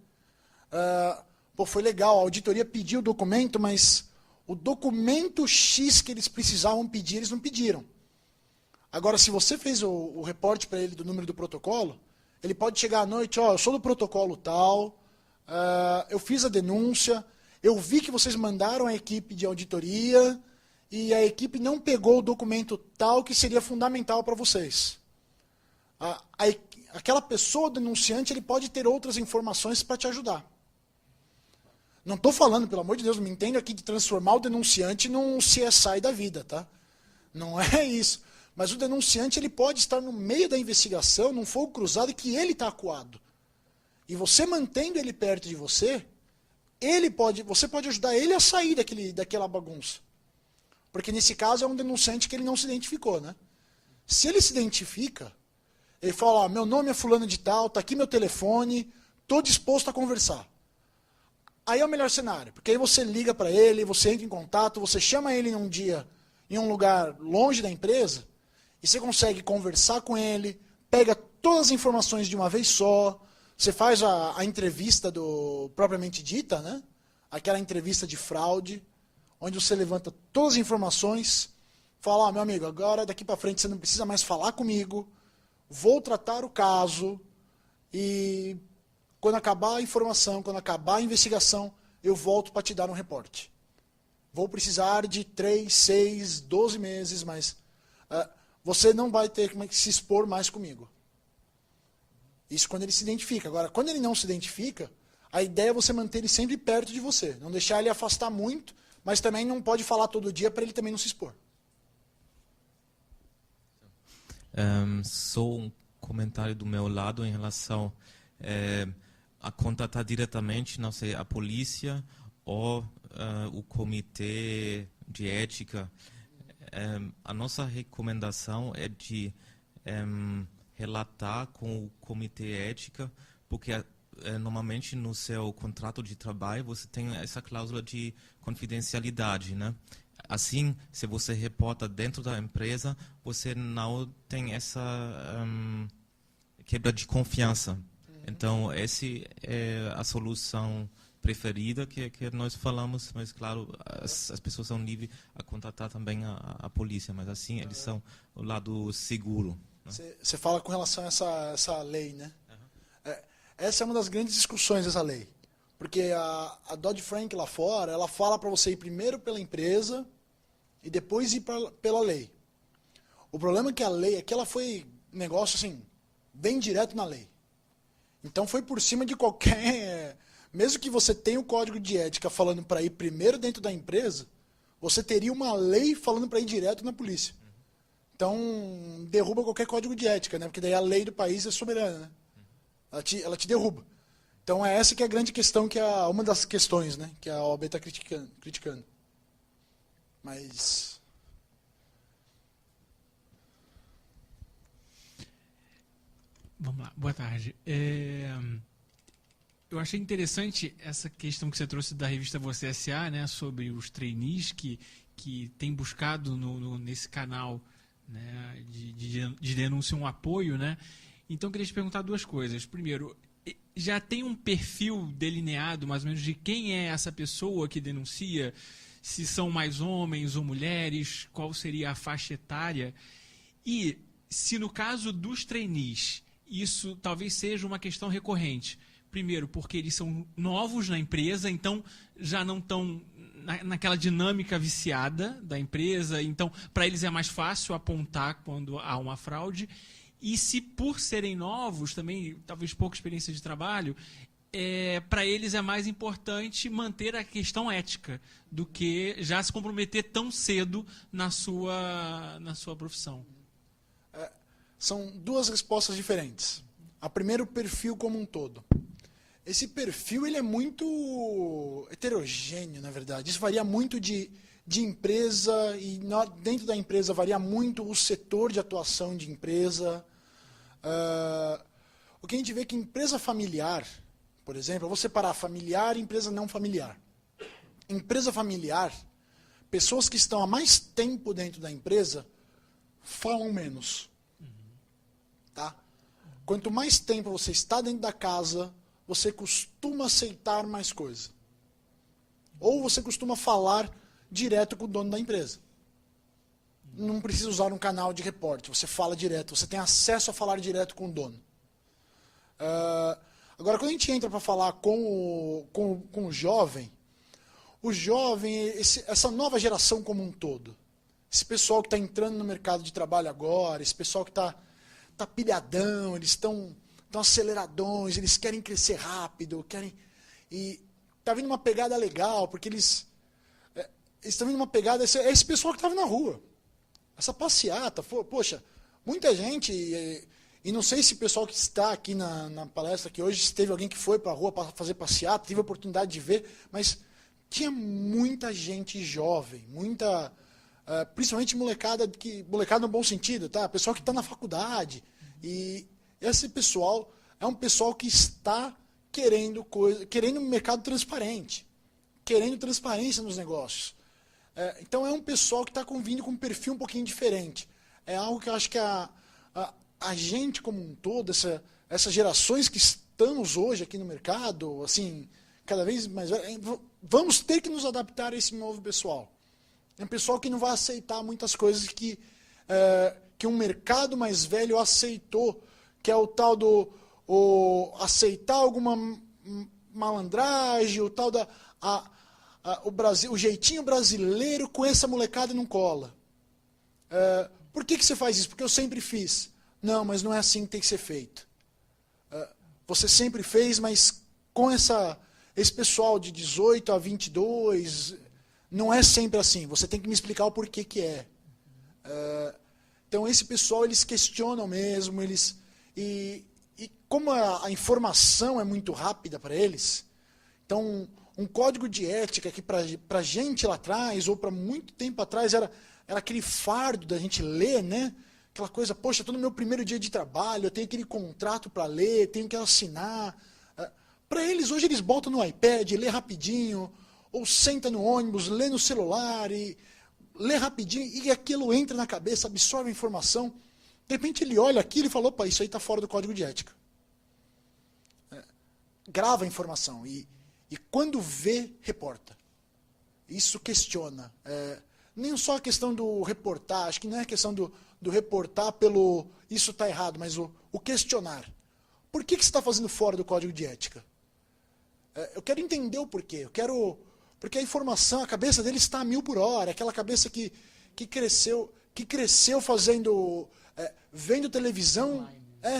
Foi legal, a auditoria pediu o documento, mas o documento X que eles precisavam pedir, eles não pediram. Agora, se você fez o reporte para ele do número do protocolo, ele pode chegar à noite, eu sou do protocolo tal, eu fiz a denúncia, eu vi que vocês mandaram a equipe de auditoria e a equipe não pegou o documento tal que seria fundamental para vocês. Aquela pessoa denunciante, ele pode ter outras informações para te ajudar. Não estou falando, pelo amor de Deus, me entenda aqui de transformar o denunciante num CSI da vida, tá? Não é isso. Mas o denunciante ele pode estar no meio da investigação, num fogo cruzado, que ele está acuado. E você mantendo ele perto de você, você pode ajudar ele a sair daquela bagunça. Porque nesse caso é um denunciante que ele não se identificou, né? Se ele se identifica, ele fala, meu nome é fulano de tal, está aqui meu telefone, estou disposto a conversar. Aí é o melhor cenário, porque aí você liga para ele, você entra em contato, você chama ele num dia, em um lugar longe da empresa, e você consegue conversar com ele, pega todas as informações de uma vez só, você faz a entrevista propriamente dita, né? Aquela entrevista de fraude, onde você levanta todas as informações, fala, meu amigo, agora daqui para frente você não precisa mais falar comigo, vou tratar o caso e quando acabar a informação, quando acabar a investigação, eu volto para te dar um reporte. Vou precisar de 3, 6, 12 meses, mas você não vai ter que se expor mais comigo. Isso quando ele se identifica. Agora, quando ele não se identifica, a ideia é você manter ele sempre perto de você. Não deixar ele afastar muito, mas também não pode falar todo dia para ele também não se expor. Só um comentário do meu lado em relação a contatar diretamente, não sei, a polícia ou o comitê de ética. A nossa recomendação é de relatar com o comitê ética, porque normalmente no seu contrato de trabalho você tem essa cláusula de confidencialidade, né? Assim, se você reporta dentro da empresa, você não tem essa quebra de confiança. Então, essa é a solução preferida que nós falamos, mas claro, as pessoas são livres a contatar também a polícia, mas assim eles são o lado seguro. Você fala com relação a essa lei, né? Essa é uma das grandes discussões dessa lei. Porque a Dodd-Frank lá fora, ela fala para você ir primeiro pela empresa e depois ir pela lei. O problema é que a lei aqui ela foi um negócio assim, bem direto na lei. Então foi por cima de qualquer... Mesmo que você tenha o código de ética falando para ir primeiro dentro da empresa, você teria uma lei falando para ir direto na polícia. Então derruba qualquer código de ética, né? Porque daí a lei do país é soberana, né? Ela te derruba. Então é essa que é a grande questão, que é uma das questões, né, que a OAB está criticando. Mas... Vamos lá, boa tarde. Eu achei interessante essa questão que você trouxe da revista Você S.A., né, sobre os trainees que têm buscado nesse canal, né, de denúncia um apoio, né? Então eu queria te perguntar duas coisas. Primeiro, já tem um perfil delineado, mais ou menos, de quem é essa pessoa que denuncia? Se são mais homens ou mulheres? Qual seria a faixa etária? E se no caso dos trainees, isso talvez seja uma questão recorrente. Primeiro, porque eles são novos na empresa, então já não estão naquela dinâmica viciada da empresa, então para eles é mais fácil apontar quando há uma fraude. E se por serem novos, também talvez pouca experiência de trabalho, para eles é mais importante manter a questão ética do que já se comprometer tão cedo na sua profissão. São duas respostas diferentes. A primeira, o perfil como um todo. Esse perfil ele é muito heterogêneo, na verdade. Isso varia muito de empresa, e dentro da empresa varia muito o setor de atuação de empresa. O que a gente vê é que empresa familiar, por exemplo, eu vou separar familiar e empresa não familiar. Empresa familiar, pessoas que estão há mais tempo dentro da empresa falam menos. Tá? Quanto mais tempo você está dentro da casa, você costuma aceitar mais coisa. Ou você costuma falar direto com o dono da empresa. Não precisa usar um canal de repórter, você fala direto, você tem acesso a falar direto com o dono. Agora, quando a gente entra para falar com o jovem, essa nova geração como um todo, esse pessoal que está entrando no mercado de trabalho agora, esse pessoal que está pilhadão, eles estão aceleradões, eles querem crescer rápido, e está vindo uma pegada legal, porque eles estão vindo uma pegada, é esse pessoal que estava na rua. Essa passeata, poxa, muita gente, e não sei se o pessoal que está aqui na palestra aqui hoje, se teve alguém que foi para a rua para fazer passeata, teve a oportunidade de ver, mas tinha muita gente jovem, principalmente molecada no bom sentido, tá? Pessoal que está na faculdade, e esse pessoal é um pessoal que está querendo um mercado transparente, querendo transparência nos negócios. Então é um pessoal que está vindo com um perfil um pouquinho diferente. É algo que eu acho que a gente como um todo, essas gerações que estamos hoje aqui no mercado, assim, cada vez mais, vamos ter que nos adaptar a esse novo pessoal. É um pessoal que não vai aceitar muitas coisas que que um mercado mais velho aceitou, que é o tal do aceitar alguma malandragem, o tal da o jeitinho brasileiro com essa molecada não cola. Por que você faz isso? Porque eu sempre fiz. Não, mas não é assim que tem que ser feito. Você sempre fez, mas com esse pessoal de 18 a 22, não é sempre assim. Você tem que me explicar o porquê que é. Então, esse pessoal, eles questionam mesmo, e como a informação é muito rápida para eles, então, um código de ética que para a gente lá atrás, ou para muito tempo atrás, era aquele fardo da gente ler, né? Aquela coisa, poxa, estou no meu primeiro dia de trabalho, eu tenho aquele contrato para ler, tenho que assinar. Para eles, hoje eles botam no iPad, lê rapidinho, ou senta no ônibus, lê no celular, e lê rapidinho, e aquilo entra na cabeça, absorve a informação. De repente ele olha aquilo e fala, opa, isso aí está fora do código de ética. Grava a informação, e quando vê, reporta. Isso questiona. Nem só a questão do reportar, acho que não é a questão do reportar pelo isso está errado, mas o questionar. Por que você está fazendo fora do código de ética? Eu quero entender o porquê. Porque a informação, a cabeça dele está a 1000 por hora, aquela cabeça que cresceu vendo televisão,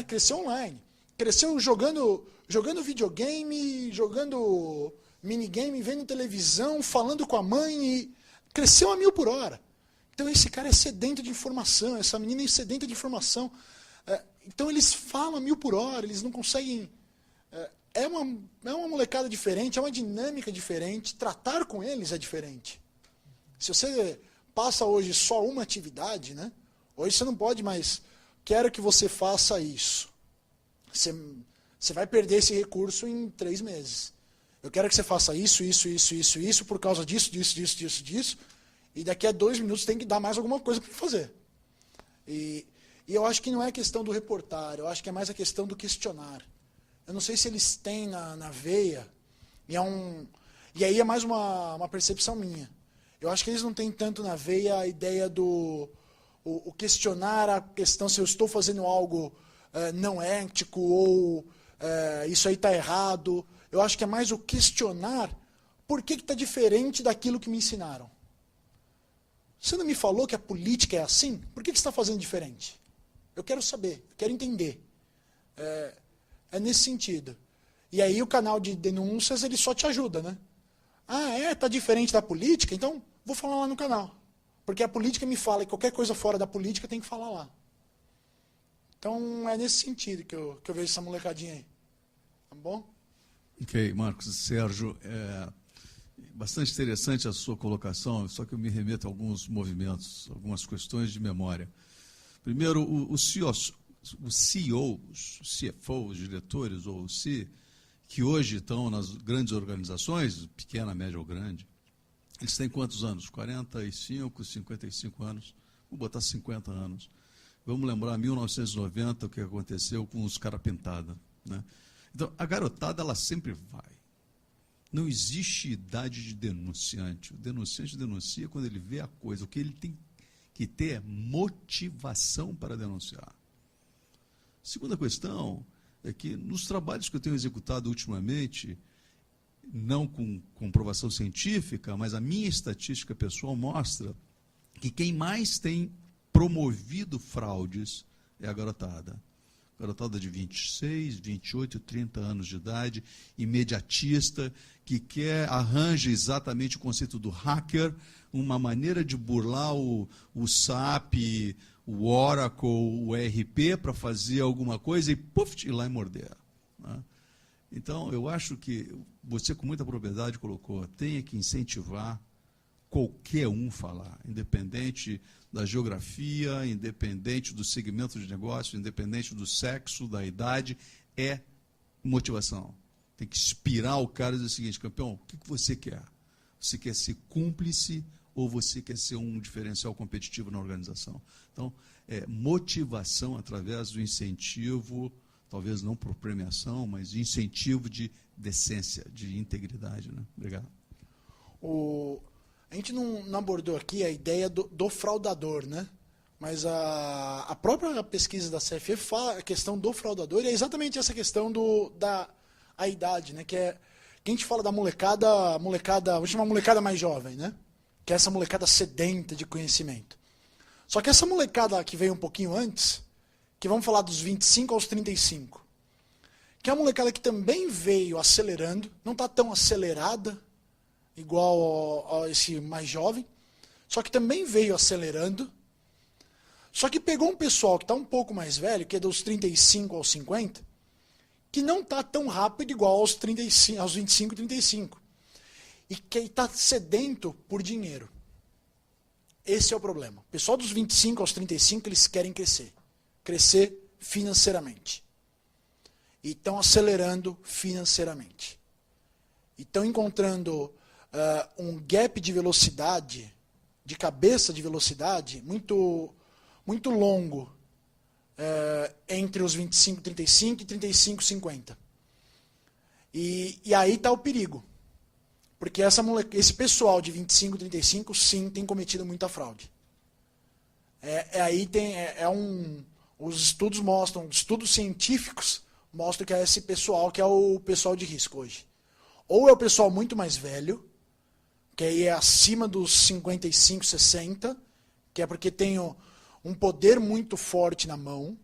cresceu online. Cresceu jogando videogame, jogando minigame, vendo televisão, falando com a mãe, e cresceu a 1000 por hora. Então esse cara é sedento de informação, essa menina é sedenta de informação. Então eles falam a 1000 por hora, eles não conseguem... É uma molecada diferente, é uma dinâmica diferente, tratar com eles é diferente. Se você passa hoje só uma atividade, né? Hoje você não pode mais, quero que você faça isso. Você vai perder esse recurso em 3 meses. Eu quero que você faça isso, por causa disso, e daqui a 2 minutos tem que dar mais alguma coisa para fazer. E eu acho que não é questão do reportar, eu acho que é mais a questão do questionar. Eu não sei se eles têm na veia, e aí é mais uma percepção minha. Eu acho que eles não têm tanto na veia a ideia do o questionar a questão se eu estou fazendo algo não ético ou isso aí está errado. Eu acho que é mais o questionar por que está diferente daquilo que me ensinaram. Você não me falou que a política é assim? Por que você está fazendo diferente? Eu quero saber, eu quero entender. É nesse sentido. E aí o canal de denúncias, ele só te ajuda, né? Tá diferente da política? Então vou falar lá no canal. Porque a política me fala, e qualquer coisa fora da política tem que falar lá. Então é nesse sentido que eu vejo essa molecadinha aí. Tá bom? Ok, Marcos e Sérgio, bastante interessante a sua colocação, só que eu me remeto a alguns movimentos, algumas questões de memória. Primeiro, os CEOs, CFOs, diretores, ou que hoje estão nas grandes organizações, pequena, média ou grande, eles têm quantos anos? 45, 55 anos, vou botar 50 anos. Vamos lembrar 1990, o que aconteceu com os cara pintada, né? Então, a garotada, ela sempre vai. Não existe idade de denunciante. O denunciante denuncia quando ele vê a coisa. O que ele tem que ter é motivação para denunciar. Segunda questão é que nos trabalhos que eu tenho executado ultimamente, não com comprovação científica, mas a minha estatística pessoal mostra que quem mais tem promovido fraudes é a garotada. Garotada de 26, 28, 30 anos de idade, imediatista, que arranja exatamente o conceito do hacker, uma maneira de burlar o SAP, o Oracle, o ERP para fazer alguma coisa e ir lá e morder. Né? Então, eu acho que você com muita propriedade colocou, tem que incentivar qualquer um falar, independente da geografia, independente do segmento de negócio, independente do sexo, da idade, é motivação. Tem que inspirar o cara e dizer o seguinte, campeão, o que você quer? Você quer ser cúmplice ou você quer ser um diferencial competitivo na organização? Então, motivação através do incentivo, talvez não por premiação, mas incentivo de decência, de integridade. Né? Obrigado. A gente não abordou aqui a ideia do fraudador, né? Mas a própria pesquisa da CFE fala a questão do fraudador, e é exatamente essa questão da idade, né? Que a gente fala da molecada, vou chamar molecada mais jovem, né? Que é essa molecada sedenta de conhecimento. Só que essa molecada que veio um pouquinho antes, que vamos falar dos 25 aos 35, que é uma molecada que também veio acelerando, não está tão acelerada igual a esse mais jovem, só que também veio acelerando, só que pegou um pessoal que está um pouco mais velho, que é dos 35 aos 50, que não está tão rápido igual aos 25 e 35. E que está sedento por dinheiro. Esse é o problema. O pessoal dos 25 aos 35, eles querem crescer. Crescer financeiramente. E estão acelerando financeiramente. E estão encontrando um gap de velocidade, de cabeça de velocidade, muito longo entre os 25, 35 e 35, 50. E aí está o perigo. Porque esse pessoal de 25, 35, sim, tem cometido muita fraude. Os estudos mostram, estudos científicos mostram que é esse pessoal que é o pessoal de risco hoje. Ou é o pessoal muito mais velho, que aí é acima dos 55, 60, que é porque tem um poder muito forte na mão,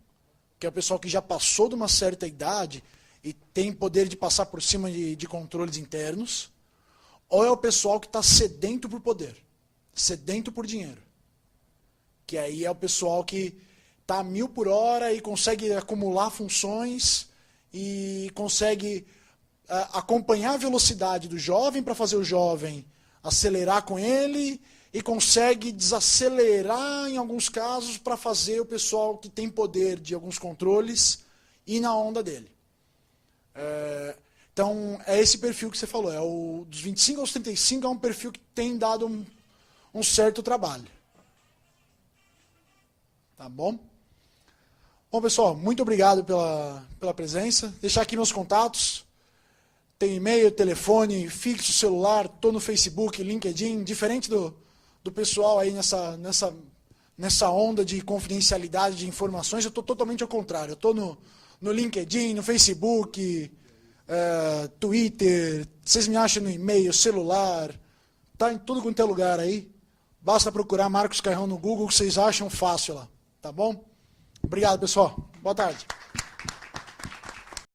que é o pessoal que já passou de uma certa idade e tem poder de passar por cima de controles internos, ou é o pessoal que está sedento por poder, sedento por dinheiro. Que aí é o pessoal que está a 1000 por hora e consegue acumular funções e consegue acompanhar a velocidade do jovem para fazer o jovem acelerar com ele e consegue desacelerar em alguns casos para fazer o pessoal que tem poder de alguns controles ir na onda dele. Então, é esse perfil que você falou. Dos 25 aos 35 é um perfil que tem dado um certo trabalho. Tá bom? Bom, pessoal, muito obrigado pela presença. Deixar aqui meus contatos. Tem e-mail, telefone, fixo, celular, estou no Facebook, LinkedIn, diferente do pessoal aí nessa onda de confidencialidade de informações, eu estou totalmente ao contrário. Eu estou no LinkedIn, no Facebook, Twitter, vocês me acham no e-mail, celular, tá em tudo quanto é lugar aí. Basta procurar Marcos Cairão no Google que vocês acham fácil lá, tá bom? Obrigado, pessoal. Boa tarde.